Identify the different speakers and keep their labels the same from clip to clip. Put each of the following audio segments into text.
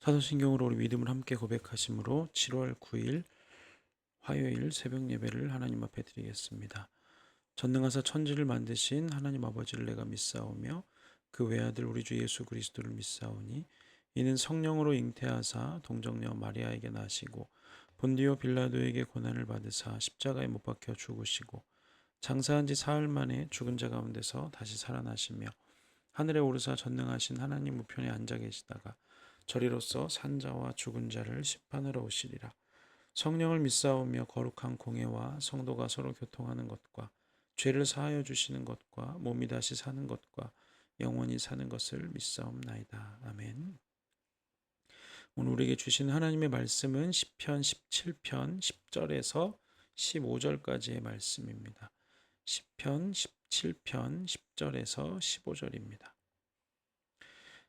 Speaker 1: 사도신경으로 우리 믿음을 함께 고백하심으로 7월 9일 화요일 새벽 예배를 하나님 앞에 드리겠습니다. 전능하사 천지를 만드신 하나님 아버지를 내가 믿사오며 그 외아들 우리 주 예수 그리스도를 믿사오니 이는 성령으로 잉태하사 동정녀 마리아에게 나시고 본디오 빌라도에게 고난을 받으사 십자가에 못 박혀 죽으시고 장사한 지 사흘 만에 죽은 자 가운데서 다시 살아나시며 하늘에 오르사 전능하신 하나님 우편에 앉아 계시다가 저리로서 산자와 죽은 자를 심판하러 오시리라. 성령을 믿사오며 거룩한 공회와 성도가 서로 교통하는 것과 죄를 사하여 주시는 것과 몸이 다시 사는 것과 영원히 사는 것을 믿사옵나이다. 아멘. 오늘 우리에게 주신 하나님의 말씀은 시편 17편 10절에서 15절까지의 말씀입니다. 시편 17편 10절에서 15절입니다.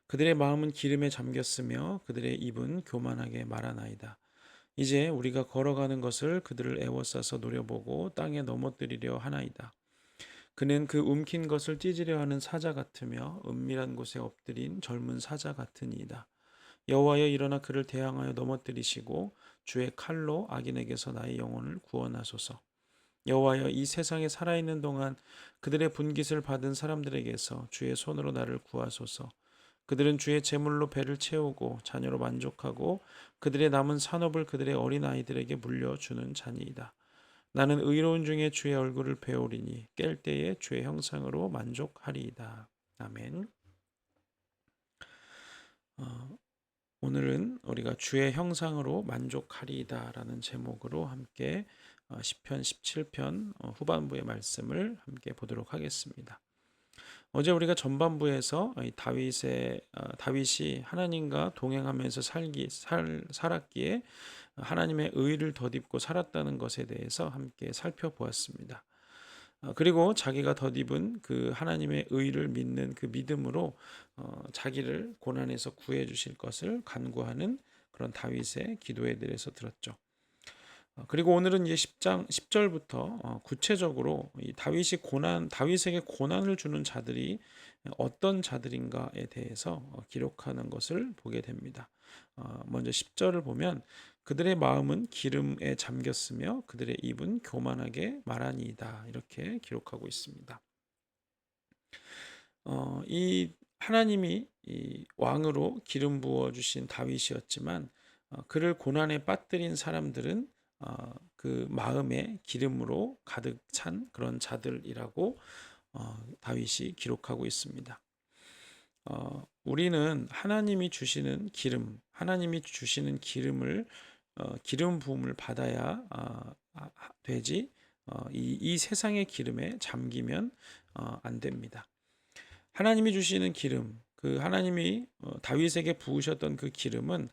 Speaker 1: 그들의 마음은 기름에 잠겼으며 그들의 입은 교만하게 말하나이다. 이제 우리가 걸어가는 것을 그들을 애워싸서 노려보고 땅에 넘어뜨리려 하나이다. 그는 그 움킨 것을 찢으려 하는 사자 같으며 은밀한 곳에 엎드린 젊은 사자 같으니이다. 여호와여 일어나 그를 대항하여 넘어뜨리시고 주의 칼로 악인에게서 나의 영혼을 구원하소서. 여호와여 이 세상에 살아있는 동안 그들의 분깃을 받은 사람들에게서 주의 손으로 나를 구하소서. 그들은 주의 제물로 배를 채우고 자녀로 만족하고 그들의 남은 산업을 그들의 어린 아이들에게 물려주는 자니이다. 나는 의로운 중에 주의 얼굴을 배우리니 깰 때에 주의 형상으로 만족하리이다. 아멘. 오늘은 우리가 주의 형상으로 만족하리이다라는 제목으로 함께 시편 17편 후반부의 말씀을 함께 보도록 하겠습니다. 어제 우리가 전반부에서 다윗이 하나님과 동행하면서 살았기에 하나님의 의를 덧입고 살았다는 것에 대해서 함께 살펴보았습니다. 그리고 자기가 덧입은 그 하나님의 의를 믿는 그 믿음으로 자기를 고난에서 구해 주실 것을 간구하는 그런 다윗의 기도에 대해서 들었죠. 그리고 오늘은 이제 10절부터 구체적으로 이 다윗에게 고난을 주는 자들이 어떤 자들인가에 대해서 기록하는 것을 보게 됩니다. 먼저 10절을 보면 그들의 마음은 기름에 잠겼으며 그들의 입은 교만하게 말하니이다. 이렇게 기록하고 있습니다. 이 하나님이 이 왕으로 기름 부어 주신 다윗이었지만 그를 고난에 빠뜨린 사람들은 그 마음에 기름으로 가득 찬 그런 자들이라고 다윗이 기록하고 있습니다. 우리는 하나님이 주시는 기름을 기름 부음을 받아야 되지 이 세상의 기름에 잠기면 안 됩니다. 하나님이 주시는 기름, 그 하나님이 다윗에게 부으셨던 그 기름은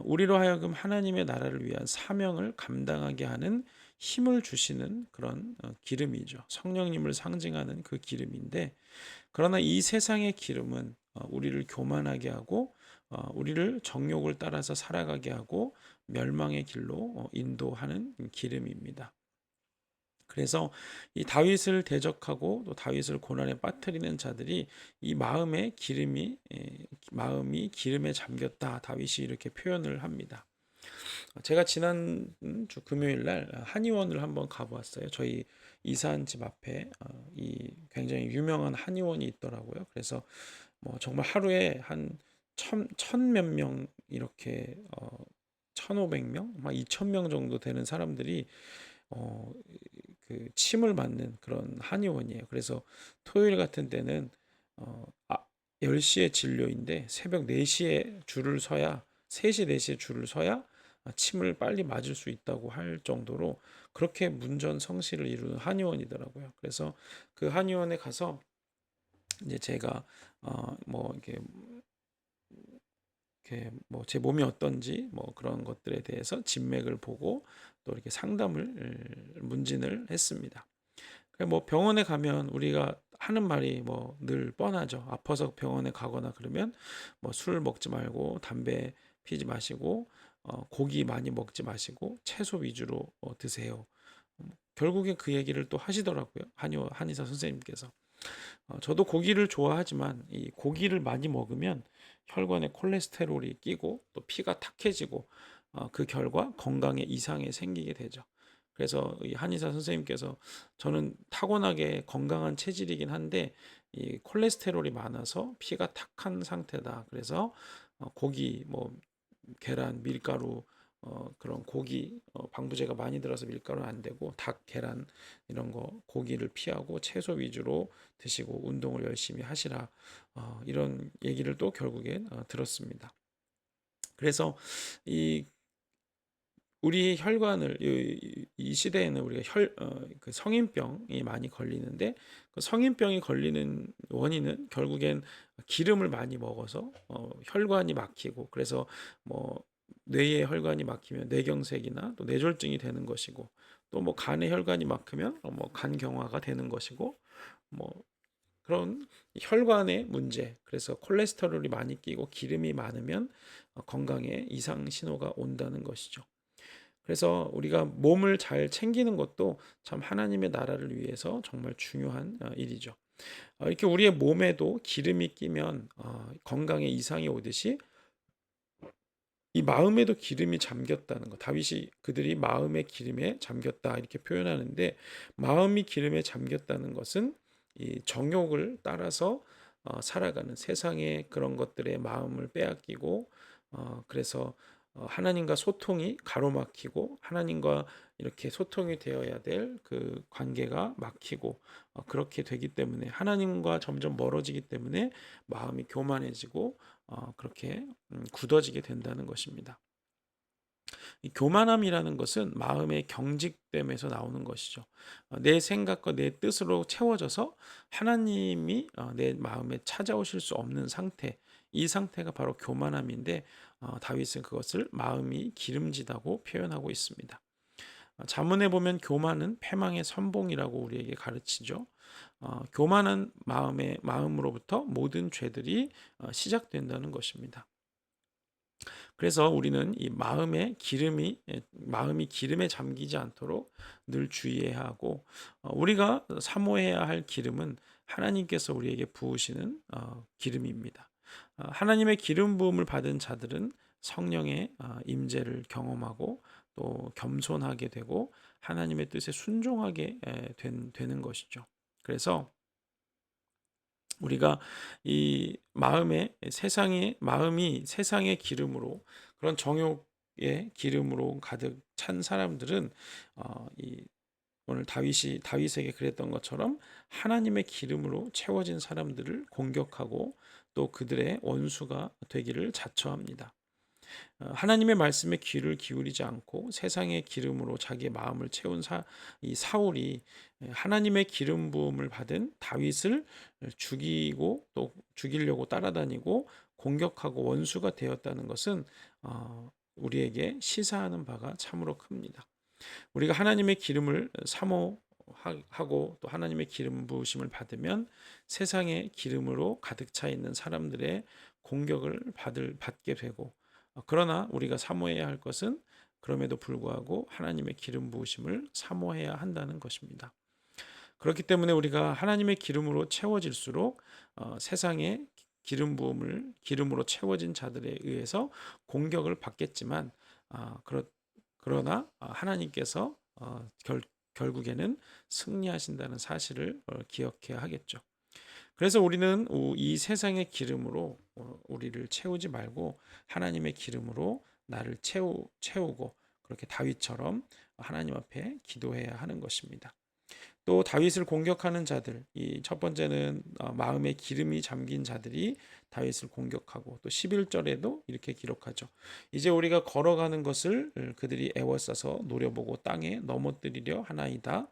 Speaker 1: 우리로 하여금 하나님의 나라를 위한 사명을 감당하게 하는 힘을 주시는 그런 기름이죠. 성령님을 상징하는 그 기름인데, 그러나 이 세상의 기름은 우리를 교만하게 하고 우리를 정욕을 따라서 살아가게 하고 멸망의 길로 인도하는 기름입니다. 그래서 이 다윗을 대적하고 또 다윗을 고난에 빠뜨리는 자들이 이 마음이 기름에 잠겼다. 다윗이 이렇게 표현을 합니다. 제가 지난 주 금요일 날 한의원을 한번 가보았어요. 저희 이사한 집 앞에 이 굉장히 유명한 한의원이 있더라고요. 그래서 뭐 정말 하루에 한 천 몇 명 이렇게 1,500명, 막 2,000명 정도 되는 사람들이 어, 그 침을 맞는 그런 한의원이에요. 그래서 토요일 같은 때는 어, 아, 10시에 진료인데 새벽 4시에 줄을 서야 3시, 4시에 줄을 서야 침을 빨리 맞을 수 있다고 할 정도로 그렇게 문전성시를 이루는 한의원이더라고요. 그래서 그 한의원에 가서 이제 제가 뭐 이렇게 뭐 제 몸이 어떤지 뭐 그런 것들에 대해서 진맥을 보고 또 이렇게 상담을 문진을 했습니다. 뭐 병원에 가면 우리가 하는 말이 뭐 늘 뻔하죠. 아파서 병원에 가거나 그러면 뭐 술 먹지 말고 담배 피지 마시고 고기 많이 먹지 마시고 채소 위주로 드세요. 결국에 그 얘기를 또 하시더라고요. 한의사 선생님께서. 저도 고기를 좋아하지만 이 고기를 많이 먹으면 혈관에 콜레스테롤이 끼고 또 피가 탁해지고 그 결과 건강에 이상이 생기게 되죠. 그래서 이 한의사 선생님께서 저는 타고나게 건강한 체질이긴 한데 이 콜레스테롤이 많아서 피가 탁한 상태다. 그래서 고기, 뭐 계란, 밀가루 그런 고기 방부제가 많이 들어서 밀가루는 안 되고 닭, 계란 이런 거 고기를 피하고 채소 위주로 드시고 운동을 열심히 하시라 이런 얘기를 또 결국엔 들었습니다. 그래서 이 우리 혈관을 이 시대에는 우리가 그 성인병이 많이 걸리는데 그 성인병이 걸리는 원인은 결국엔 기름을 많이 먹어서 혈관이 막히고 그래서 뭐 뇌의 혈관이 막히면 뇌경색이나 또 뇌졸중이 되는 것이고 또 뭐 간의 혈관이 막히면 뭐 간경화가 되는 것이고 뭐 그런 혈관의 문제 그래서 콜레스테롤이 많이 끼고 기름이 많으면 건강에 이상 신호가 온다는 것이죠. 그래서 우리가 몸을 잘 챙기는 것도 참 하나님의 나라를 위해서 정말 중요한 일이죠. 이렇게 우리의 몸에도 기름이 끼면 건강에 이상이 오듯이 이 마음에도 기름이 잠겼다는 것. 다윗이 그들이 마음의 기름에 잠겼다 이렇게 표현하는데 마음이 기름에 잠겼다는 것은 이 정욕을 따라서 살아가는 세상의 그런 것들의 마음을 빼앗기고 그래서 하나님과 소통이 가로막히고 하나님과 이렇게 소통이 되어야 될 그 관계가 막히고 그렇게 되기 때문에 하나님과 점점 멀어지기 때문에 마음이 교만해지고 그렇게 굳어지게 된다는 것입니다. 이 교만함이라는 것은 마음의 경직됨에서 나오는 것이죠. 내 생각과 내 뜻으로 채워져서 하나님이 내 마음에 찾아오실 수 없는 상태, 이 상태가 바로 교만함인데 다윗은 그것을 마음이 기름지다고 표현하고 있습니다. 잠언에 보면 교만은 패망의 선봉이라고 우리에게 가르치죠. 교만한 마음으로부터 모든 죄들이 시작된다는 것입니다. 그래서 우리는 이 마음이 기름에 잠기지 않도록 늘 주의해야 하고 우리가 사모해야 할 기름은 하나님께서 우리에게 부으시는 기름입니다. 하나님의 기름 부음을 받은 자들은 성령의 임재를 경험하고 또 겸손하게 되고 하나님의 뜻에 순종하게 되는 것이죠. 그래서 우리가 이 마음이 세상의 기름으로 그런 정욕의 기름으로 가득 찬 사람들은 이 오늘 다윗에게 그랬던 것처럼 하나님의 기름으로 채워진 사람들을 공격하고 또 그들의 원수가 되기를 자처합니다. 하나님의 말씀에 귀를 기울이지 않고 세상의 기름으로 자기의 마음을 채운 이 사울이 하나님의 기름 부음을 받은 다윗을 죽이고 또 죽이려고 따라다니고 공격하고 원수가 되었다는 것은 우리에게 시사하는 바가 참으로 큽니다. 우리가 하나님의 기름을 사모하고 또 하나님의 기름 부으심을 받으면 세상의 기름으로 가득 차 있는 사람들의 공격을 받게 되고 그러나 우리가 사모해야 할 것은 그럼에도 불구하고 하나님의 기름 부으심을 사모해야 한다는 것입니다. 그렇기 때문에 우리가 하나님의 기름으로 채워질수록 세상의 기름으로 채워진 자들에 의해서 공격을 받겠지만 그러나 하나님께서 결국에는 승리하신다는 사실을 기억해야 하겠죠. 그래서 우리는 이 세상의 기름으로 우리를 채우지 말고 하나님의 기름으로 나를 채우고 그렇게 다윗처럼 하나님 앞에 기도해야 하는 것입니다. 또 다윗을 공격하는 자들, 이 첫 번째는 마음에 기름이 잠긴 자들이 다윗을 공격하고 또 11절에도 이렇게 기록하죠. 이제 우리가 걸어가는 것을 그들이 애워싸서 노려보고 땅에 넘어뜨리려 하나이다.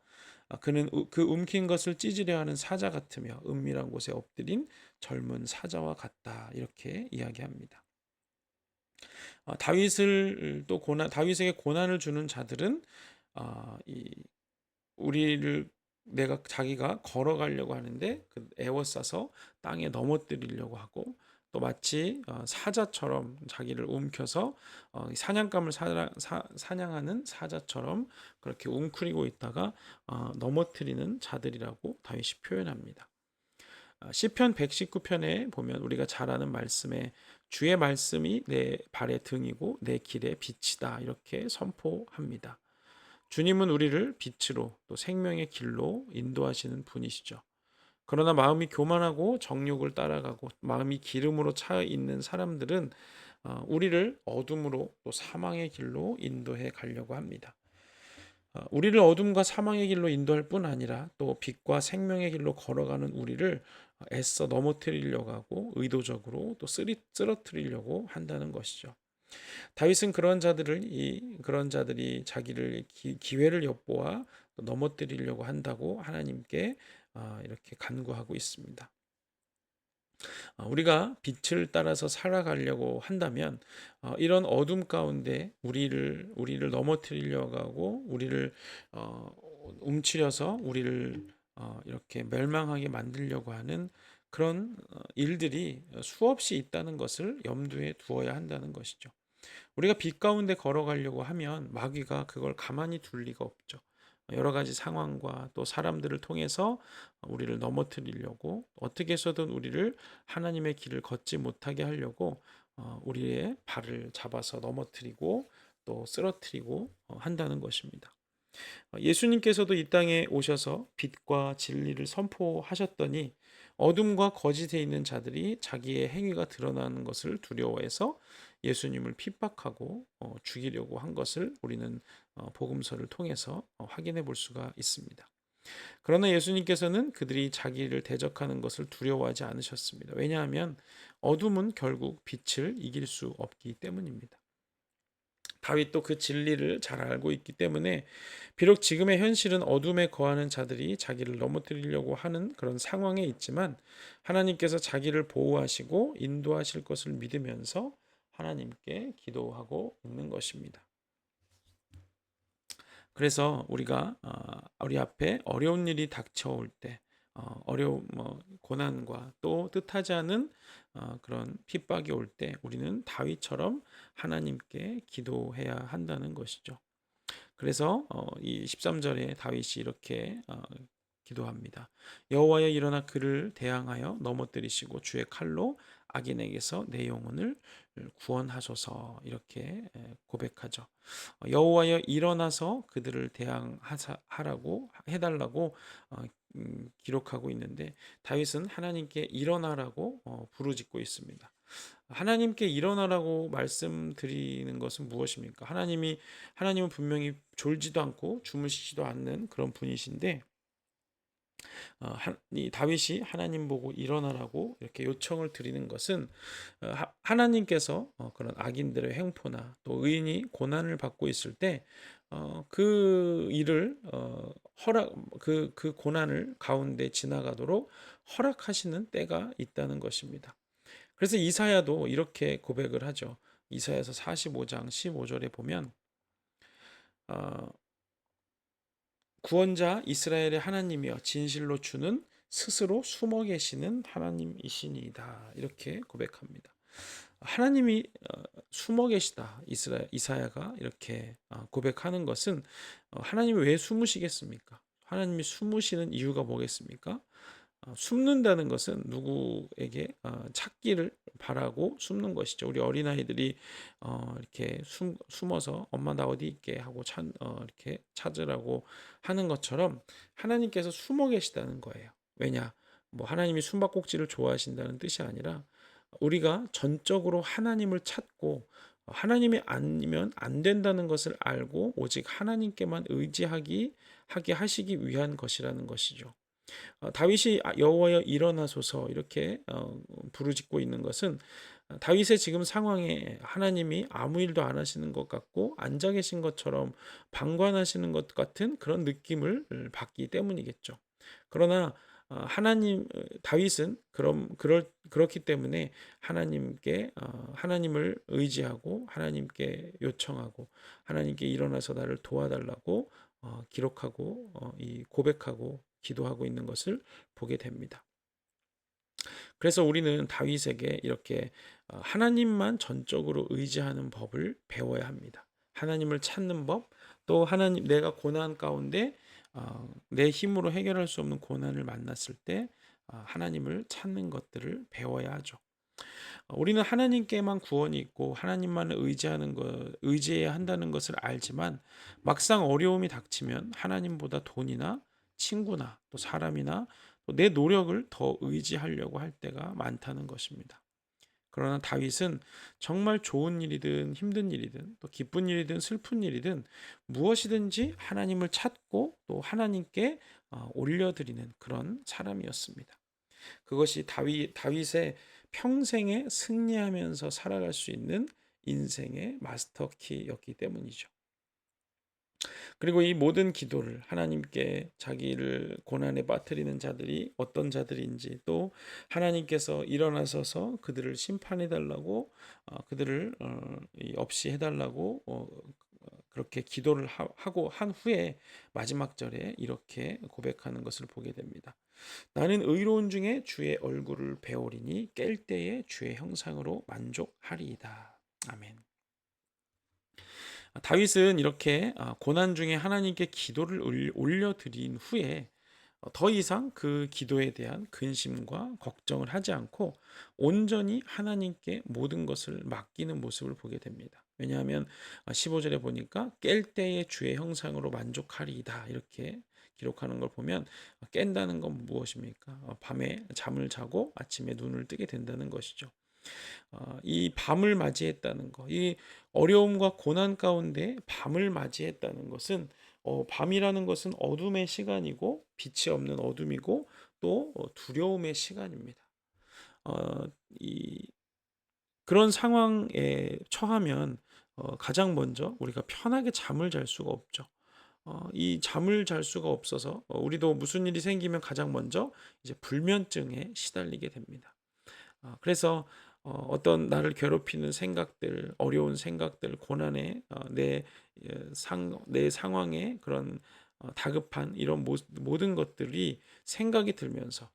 Speaker 1: 그는 그 움킨 것을 찢으려 하는 사자 같으며 은밀한 곳에 엎드린 젊은 사자와 같다. 이렇게 이야기합니다. 다윗에게 고난을 주는 자들은 이 우리를 자기가 걸어가려고 하는데 에워싸서 땅에 넘어뜨리려고 하고, 또 마치 사자처럼 자기를 움켜서 사냥감을 사냥하는 사자처럼 그렇게 웅크리고 있다가 넘어뜨리는 자들이라고 다윗이 표현합니다. 시편 119편에 보면 우리가 잘 아는 말씀에 주의 말씀이 내 발의 등이고 내 길의 빛이다 이렇게 선포합니다. 주님은 우리를 빛으로 또 생명의 길로 인도하시는 분이시죠. 그러나 마음이 교만하고 정욕을 따라가고 마음이 기름으로 차 있는 사람들은 우리를 어둠으로 또 사망의 길로 인도해 가려고 합니다. 우리를 어둠과 사망의 길로 인도할 뿐 아니라 또 빛과 생명의 길로 걸어가는 우리를 애써 넘어뜨리려고 하고 의도적으로 또 쓰러뜨리려고 한다는 것이죠. 다윗은 그런 자들이 자기를 기회를 엿보아 넘어뜨리려고 한다고 하나님께 이렇게 간구하고 있습니다. 우리가 빛을 따라서 살아가려고 한다면 이런 어둠 가운데 우리를 넘어뜨리려고 하고 우리를 움츠려서 우리를 이렇게 멸망하게 만들려고 하는 그런 일들이 수없이 있다는 것을 염두에 두어야 한다는 것이죠. 우리가 빛 가운데 걸어가려고 하면 마귀가 그걸 가만히 둘 리가 없죠. 여러 가지 상황과 또 사람들을 통해서 우리를 넘어뜨리려고 어떻게 해서든 우리를 하나님의 길을 걷지 못하게 하려고 우리의 발을 잡아서 넘어뜨리고 또 쓰러뜨리고 한다는 것입니다. 예수님께서도 이 땅에 오셔서 빛과 진리를 선포하셨더니 어둠과 거짓에 있는 자들이 자기의 행위가 드러나는 것을 두려워해서 예수님을 핍박하고 죽이려고 한 것을 우리는 복음서를 통해서 확인해 볼 수가 있습니다. 그러나 예수님께서는 그들이 자기를 대적하는 것을 두려워하지 않으셨습니다. 왜냐하면 어둠은 결국 빛을 이길 수 없기 때문입니다. 다윗도 그 진리를 잘 알고 있기 때문에 비록 지금의 현실은 어둠에 거하는 자들이 자기를 넘어뜨리려고 하는 그런 상황에 있지만 하나님께서 자기를 보호하시고 인도하실 것을 믿으면서 하나님께 기도하고 있는 것입니다. 그래서 우리가 우리 앞에 어려운 일이 닥쳐올 때 어려움, 고난과 또 뜻하지 않은 그런 핍박이 올 때 우리는 다윗처럼 하나님께 기도해야 한다는 것이죠. 그래서 이 13절에 다윗이 이렇게 기도합니다. 여호와여 일어나 그를 대항하여 넘어뜨리시고 주의 칼로 악인에게서 내 영혼을 구원하소서 이렇게 고백하죠. 여호와여 일어나서 그들을 대항하라고 해달라고 기록하고 있는데 다윗은 하나님께 일어나라고 부르짖고 있습니다. 하나님께 일어나라고 말씀드리는 것은 무엇입니까? 하나님은 분명히 졸지도 않고 주무시지도 않는 그런 분이신데 이 다윗이 하나님 보고 일어나라고 이렇게 요청을 드리는 것은 하나님께서 그런 악인들의 횡포나 또 의인이 고난을 받고 있을 때 그 일을 그 고난을 가운데 지나가도록 허락하시는 때가 있다는 것입니다. 그래서 이사야도 이렇게 고백을 하죠. 이사야서 45장 15절에 보면 구원자 이스라엘의 하나님이여 진실로 주는 스스로 숨어 계시는 하나님이시니이다. 이렇게 고백합니다. 하나님이 숨어 계시다. 이사야가 이렇게 고백하는 것은 하나님이 왜 숨으시겠습니까? 하나님이 숨으시는 이유가 뭐겠습니까? 숨는다는 것은 누구에게 찾기를 바라고 숨는 것이죠. 우리 어린아이들이 이렇게 숨어서 엄마 나 어디 있게 하고 이렇게 찾으라고 하는 것처럼 하나님께서 숨어 계시다는 거예요. 왜냐? 하나님이 숨바꼭질을 좋아하신다는 뜻이 아니라 우리가 전적으로 하나님을 찾고 하나님이 아니면 안 된다는 것을 알고 오직 하나님께만 의지하게 하시기 위한 것이라는 것이죠. 다윗이 여호와여 일어나소서 이렇게 부르짖고 있는 것은 다윗의 지금 상황에 하나님이 아무 일도 안 하시는 것 같고 앉아 계신 것처럼 방관하시는 것 같은 그런 느낌을 받기 때문이겠죠. 그러나 다윗은 그렇기 때문에 하나님을 의지하고 하나님께 요청하고 하나님께 일어나서 나를 도와달라고 기록하고 이 고백하고 기도하고 있는 것을 보게 됩니다. 그래서 우리는 다윗에게 이렇게 하나님만 전적으로 의지하는 법을 배워야 합니다. 하나님을 찾는 법, 또 하나님 내가 고난 가운데 내 힘으로 해결할 수 없는 고난을 만났을 때 하나님을 찾는 것들을 배워야 하죠. 우리는 하나님께만 구원이 있고 하나님만을 의지해야 한다는 것을 알지만 막상 어려움이 닥치면 하나님보다 돈이나 친구나 또 사람이나 또 내 노력을 더 의지하려고 할 때가 많다는 것입니다. 그러나 다윗은 정말 좋은 일이든 힘든 일이든 또 기쁜 일이든 슬픈 일이든 무엇이든지 하나님을 찾고 또 하나님께 올려드리는 그런 사람이었습니다. 그것이 다윗의 평생에 승리하면서 살아갈 수 있는 인생의 마스터키였기 때문이죠. 그리고 이 모든 기도를 하나님께 자기를 고난에 빠뜨리는 자들이 어떤 자들인지 또 하나님께서 일어나셔서 그들을 심판해 달라고 그들을 없이 해달라고 그렇게 기도를 하고 한 후에 마지막 절에 이렇게 고백하는 것을 보게 됩니다. 나는 의로운 중에 주의 얼굴을 배우리니 깰 때에 주의 형상으로 만족하리이다. 아멘. 다윗은 이렇게 고난 중에 하나님께 기도를 올려드린 후에 더 이상 그 기도에 대한 근심과 걱정을 하지 않고 온전히 하나님께 모든 것을 맡기는 모습을 보게 됩니다. 왜냐하면 15절에 보니까 깰 때에 주의 형상으로 만족하리이다 이렇게 기록하는 걸 보면 깬다는 건 무엇입니까? 밤에 잠을 자고 아침에 눈을 뜨게 된다는 것이죠. 이 밤을 맞이했다는 것, 이 어려움과 고난 가운데 밤을 맞이했다는 것은 밤이라는 것은 어둠의 시간이고 빛이 없는 어둠이고 또 두려움의 시간입니다. 어, 이 그런 상황에 처하면 가장 먼저 우리가 편하게 잠을 잘 수가 없죠. 이 잠을 잘 수가 없어서 우리도 무슨 일이 생기면 가장 먼저 이제 불면증에 시달리게 됩니다. 그래서 어떤 나를 괴롭히는 생각들, 어려운 생각들, 고난에 내 상황에 그런 다급한 이런 모든 것들이 생각이 들면서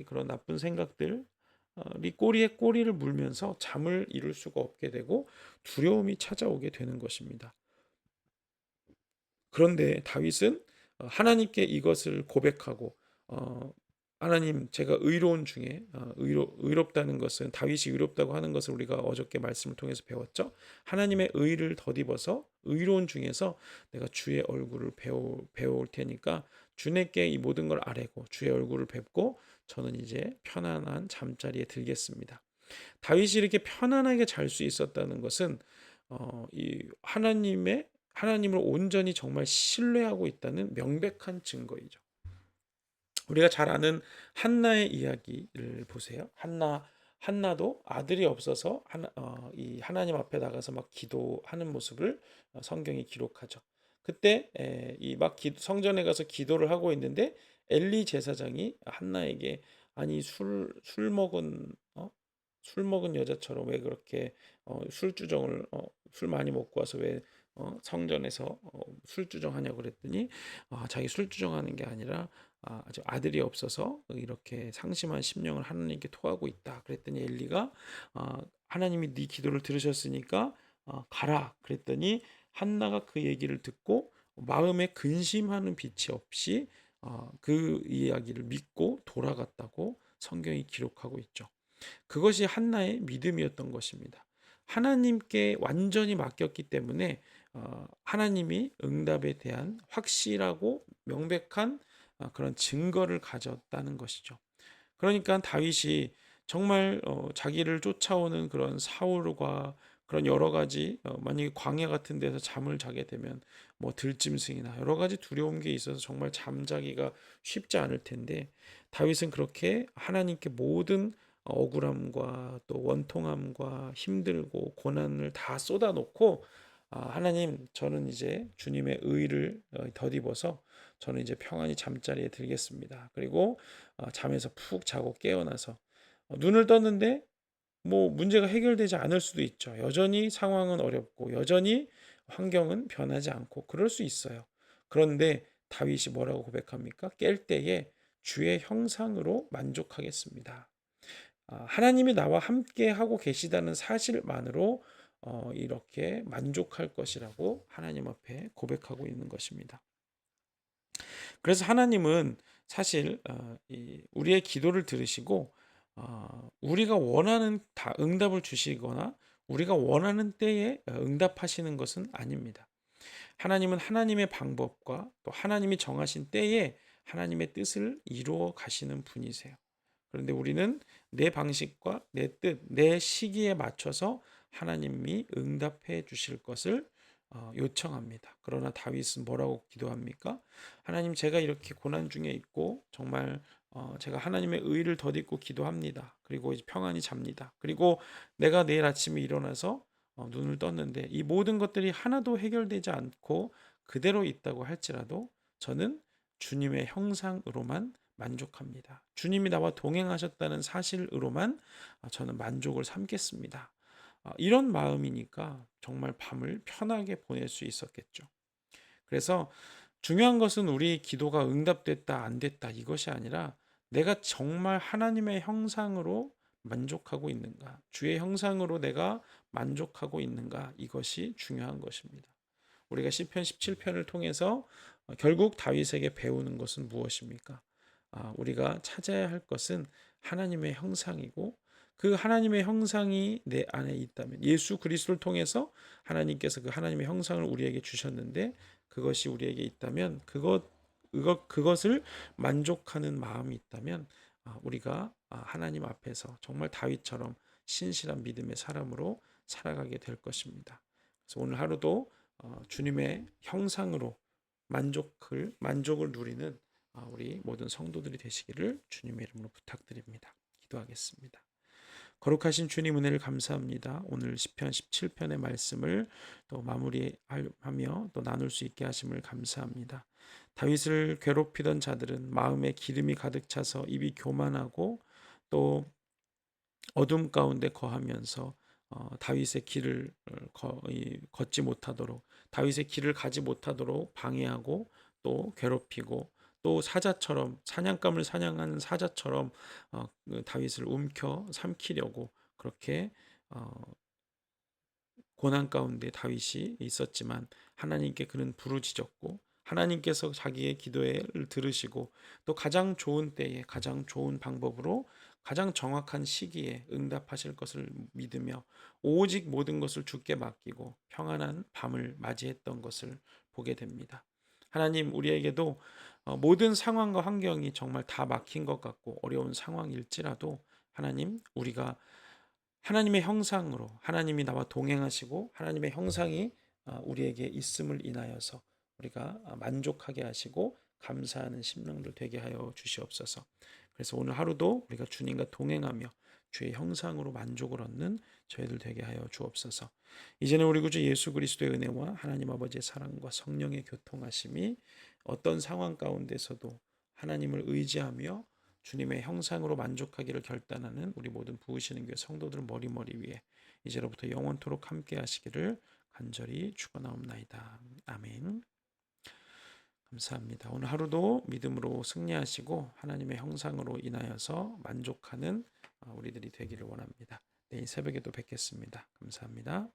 Speaker 1: 그런 나쁜 생각들이 꼬리에 꼬리를 물면서 잠을 이룰 수가 없게 되고 두려움이 찾아오게 되는 것입니다. 그런데 다윗은 하나님께 이것을 고백하고 어, 하나님 제가 의로운 중에 의롭다는 것은 다윗이 의롭다고 하는 것을 우리가 어저께 말씀을 통해서 배웠죠. 하나님의 의를 덧입어서 의로운 중에서 내가 주의 얼굴을 배워올 테니까 주님께 이 모든 걸 아뢰고 주의 얼굴을 뵙고 저는 이제 편안한 잠자리에 들겠습니다. 다윗이 이렇게 편안하게 잘 수 있었다는 것은 이 하나님을 온전히 정말 신뢰하고 있다는 명백한 증거이죠. 우리가 잘 아는 한나의 이야기를 보세요. 한나도 아들이 없어서 이 하나님 앞에 나가서 막 기도하는 모습을 성경이 기록하죠. 그때 성전에 가서 기도를 하고 있는데 엘리 제사장이 한나에게 아니 술 먹은 여자처럼 왜 그렇게 술 많이 먹고 와서 왜 성전에서 술주정하냐고 그랬더니 자기 술주정하는 게 아니라 아직 아들이 없어서 이렇게 상심한 심령을 하나님께 토하고 있다. 그랬더니 엘리가 하나님이 네 기도를 들으셨으니까 가라. 그랬더니 한나가 그 얘기를 듣고 마음에 근심하는 빛이 없이 그 이야기를 믿고 돌아갔다고 성경이 기록하고 있죠. 그것이 한나의 믿음이었던 것입니다. 하나님께 완전히 맡겼기 때문에 하나님이 응답에 대한 확실하고 명백한 그런 증거를 가졌다는 것이죠. 그러니까 다윗이 정말 자기를 쫓아오는 그런 사울과 그런 여러 가지 만약에 광야 같은 데서 잠을 자게 되면 뭐 들짐승이나 여러 가지 두려운 게 있어서 정말 잠자기가 쉽지 않을 텐데 다윗은 그렇게 하나님께 모든 억울함과 또 원통함과 힘들고 고난을 다 쏟아놓고 하나님, 저는 이제 주님의 의를 덧입어서 저는 이제 평안히 잠자리에 들겠습니다. 그리고 잠에서 푹 자고 깨어나서 눈을 떴는데 뭐 문제가 해결되지 않을 수도 있죠. 여전히 상황은 어렵고 여전히 환경은 변하지 않고 그럴 수 있어요. 그런데 다윗이 뭐라고 고백합니까? 깰 때에 주의 형상으로 만족하겠습니다. 하나님이 나와 함께 하고 계시다는 사실만으로 이렇게 만족할 것이라고 하나님 앞에 고백하고 있는 것입니다. 그래서 하나님은 사실 우리의 기도를 들으시고 우리가 원하는 응답을 주시거나 우리가 원하는 때에 응답하시는 것은 아닙니다. 하나님은 하나님의 방법과 또 하나님이 정하신 때에 하나님의 뜻을 이루어 가시는 분이세요. 그런데 우리는 내 방식과 내 뜻, 내 시기에 맞춰서 하나님이 응답해 주실 것을 요청합니다. 그러나 다윗은 뭐라고 기도합니까? 하나님, 제가 이렇게 고난 중에 있고 정말 제가 하나님의 의를 덧입고 기도합니다. 그리고 이제 평안히 잡니다. 그리고 내가 내일 아침에 일어나서 눈을 떴는데 이 모든 것들이 하나도 해결되지 않고 그대로 있다고 할지라도 저는 주님의 형상으로만 만족합니다. 주님이 나와 동행하셨다는 사실으로만 저는 만족을 삼겠습니다. 이런 마음이니까 정말 밤을 편하게 보낼 수 있었겠죠. 그래서 중요한 것은 우리 기도가 응답됐다 안 됐다 이것이 아니라 내가 정말 하나님의 형상으로 만족하고 있는가, 주의 형상으로 내가 만족하고 있는가, 이것이 중요한 것입니다. 우리가 시편 17편을 통해서 결국 다윗에게 배우는 것은 무엇입니까? 우리가 찾아야 할 것은 하나님의 형상이고 그 하나님의 형상이 내 안에 있다면 예수 그리스도를 통해서 하나님께서 그 하나님의 형상을 우리에게 주셨는데 그것이 우리에게 있다면 그것을 만족하는 마음이 있다면 우리가 하나님 앞에서 정말 다윗처럼 신실한 믿음의 사람으로 살아가게 될 것입니다. 그래서 오늘 하루도 주님의 형상으로 만족을 누리는 우리 모든 성도들이 되시기를 주님의 이름으로 부탁드립니다. 기도하겠습니다. 거룩하신 주님 은혜를 감사합니다. 오늘 시편 17편의 말씀을 또 마무리하며 또 나눌 수 있게 하심을 감사합니다. 다윗을 괴롭히던 자들은 마음에 기름이 가득 차서 입이 교만하고 또 어둠 가운데 거하면서 다윗의 길을 걷지 못하도록 다윗의 길을 가지 못하도록 방해하고 또 괴롭히고 또 사자처럼 사냥감을 사냥하는 사자처럼 그 다윗을 움켜 삼키려고 그렇게 고난 가운데 다윗이 있었지만 하나님께 그는 부르짖었고 하나님께서 자기의 기도를 들으시고 또 가장 좋은 때에 가장 좋은 방법으로 가장 정확한 시기에 응답하실 것을 믿으며 오직 모든 것을 주께 맡기고 평안한 밤을 맞이했던 것을 보게 됩니다. 하나님, 우리에게도 모든 상황과 환경이 정말 다 막힌 것 같고 어려운 상황일지라도 하나님, 우리가 하나님의 형상으로 하나님이 나와 동행하시고 하나님의 형상이 우리에게 있음을 인하여서 우리가 만족하게 하시고 감사하는 심령들 되게 하여 주시옵소서. 그래서 오늘 하루도 우리가 주님과 동행하며 주의 형상으로 만족을 얻는 저희들 되게 하여 주옵소서. 이제는 우리 구주 예수 그리스도의 은혜와 하나님 아버지의 사랑과 성령의 교통하심이 어떤 상황 가운데서도 하나님을 의지하며 주님의 형상으로 만족하기를 결단하는 우리 모든 부으시는 교회 성도들 머리머리 위에 이제로부터 영원토록 함께 하시기를 간절히 축원하옵나이다. 아멘. 감사합니다. 오늘 하루도 믿음으로 승리하시고 하나님의 형상으로 인하여서 만족하는 우리들이 되기를 원합니다. 내일 새벽에 또 뵙겠습니다. 감사합니다.